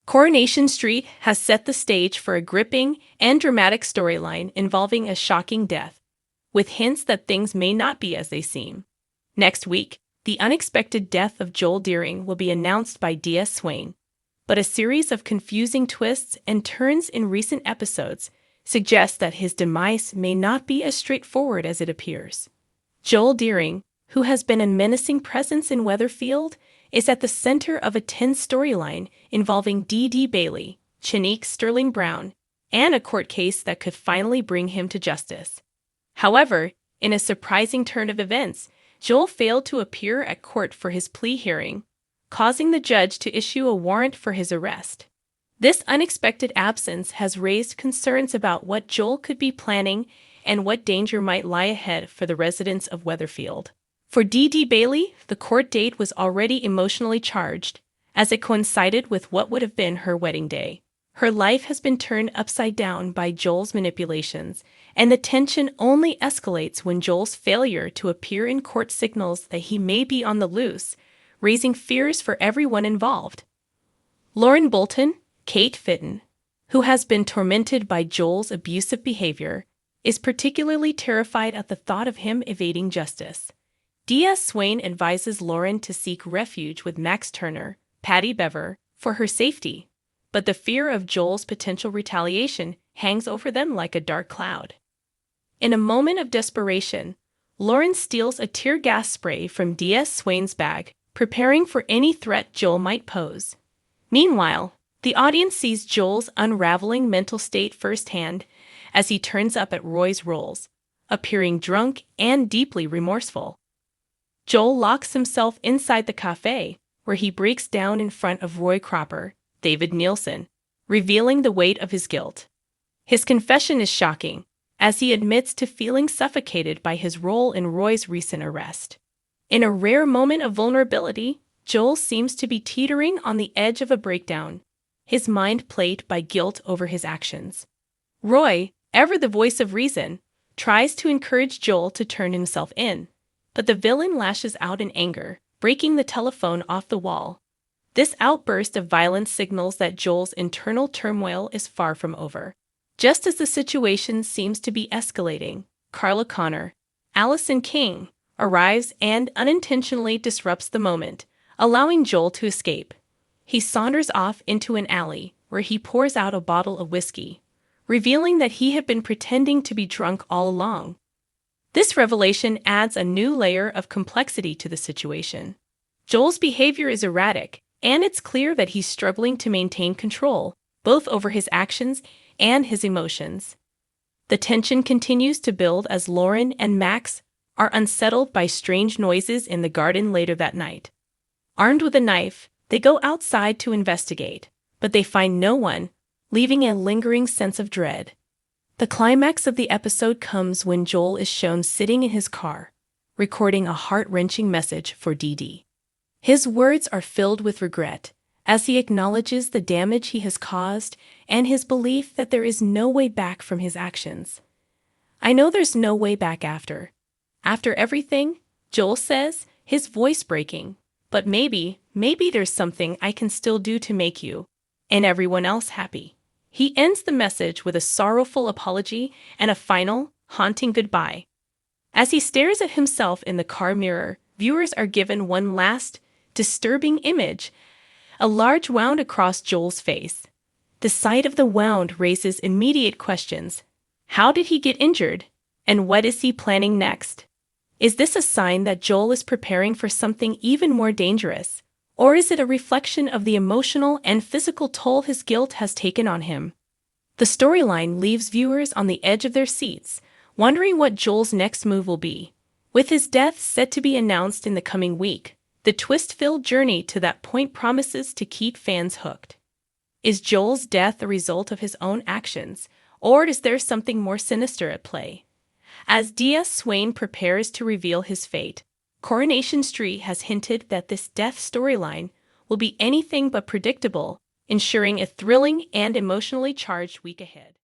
Coronation Street has set the stage for a gripping and dramatic storyline involving a shocking death, with hints that things may not be as they seem. Next week, the unexpected death of Joel Deering will be announced by D.S. Swain, but a series of confusing twists and turns in recent episodes suggest that his demise may not be as straightforward as it appears. Joel Deering, who has been a menacing presence in Weatherfield, is at the center of a tense storyline involving D.D. Bailey, Chanique Sterling Brown, and a court case that could finally bring him to justice. However, in a surprising turn of events, Joel failed to appear at court for his plea hearing, causing the judge to issue a warrant for his arrest. This unexpected absence has raised concerns about what Joel could be planning and what danger might lie ahead for the residents of Weatherfield. For D.D. Bailey, the court date was already emotionally charged, as it coincided with what would have been her wedding day. Her life has been turned upside down by Joel's manipulations, and the tension only escalates when Joel's failure to appear in court signals that he may be on the loose, raising fears for everyone involved. Lauren Bolton, Kate Fitton, who has been tormented by Joel's abusive behavior, is particularly terrified at the thought of him evading justice. D.S. Swain advises Lauren to seek refuge with Max Turner, Patty Bever, for her safety, but the fear of Joel's potential retaliation hangs over them like a dark cloud. In a moment of desperation, Lauren steals a tear gas spray from D.S. Swain's bag, preparing for any threat Joel might pose. Meanwhile, the audience sees Joel's unraveling mental state firsthand as he turns up at Roy's Rolls, appearing drunk and deeply remorseful. Joel locks himself inside the cafe, where he breaks down in front of Roy Cropper, David Nielsen, revealing the weight of his guilt. His confession is shocking, as he admits to feeling suffocated by his role in Roy's recent arrest. In a rare moment of vulnerability, Joel seems to be teetering on the edge of a breakdown, his mind plagued by guilt over his actions. Roy, ever the voice of reason, tries to encourage Joel to turn himself in, but the villain lashes out in anger, breaking the telephone off the wall. This outburst of violence signals that Joel's internal turmoil is far from over. Just as the situation seems to be escalating, Carla Connor, Allison King, arrives and unintentionally disrupts the moment, allowing Joel to escape. He saunters off into an alley, where he pours out a bottle of whiskey, revealing that he had been pretending to be drunk all along. This revelation adds a new layer of complexity to the situation. Joel's behavior is erratic, and it's clear that he's struggling to maintain control, both over his actions and his emotions. The tension continues to build as Lauren and Max are unsettled by strange noises in the garden later that night. Armed with a knife, they go outside to investigate, but they find no one, leaving a lingering sense of dread. The climax of the episode comes when Joel is shown sitting in his car, recording a heart-wrenching message for Dee. His words are filled with regret, as he acknowledges the damage he has caused and his belief that there is no way back from his actions. "I know there's no way back after everything," Joel says, his voice breaking, "but maybe there's something I can still do to make you and everyone else happy." He ends the message with a sorrowful apology and a final, haunting goodbye. As he stares at himself in the car mirror, viewers are given one last, disturbing image, a large wound across Joel's face. The sight of the wound raises immediate questions. How did he get injured? And what is he planning next? Is this a sign that Joel is preparing for something even more dangerous? Or is it a reflection of the emotional and physical toll his guilt has taken on him? The storyline leaves viewers on the edge of their seats, wondering what Joel's next move will be. With his death set to be announced in the coming week, the twist-filled journey to that point promises to keep fans hooked. Is Joel's death a result of his own actions, or is there something more sinister at play? As D.S. Swain prepares to reveal his fate, Coronation Street has hinted that this death storyline will be anything but predictable, ensuring a thrilling and emotionally charged week ahead.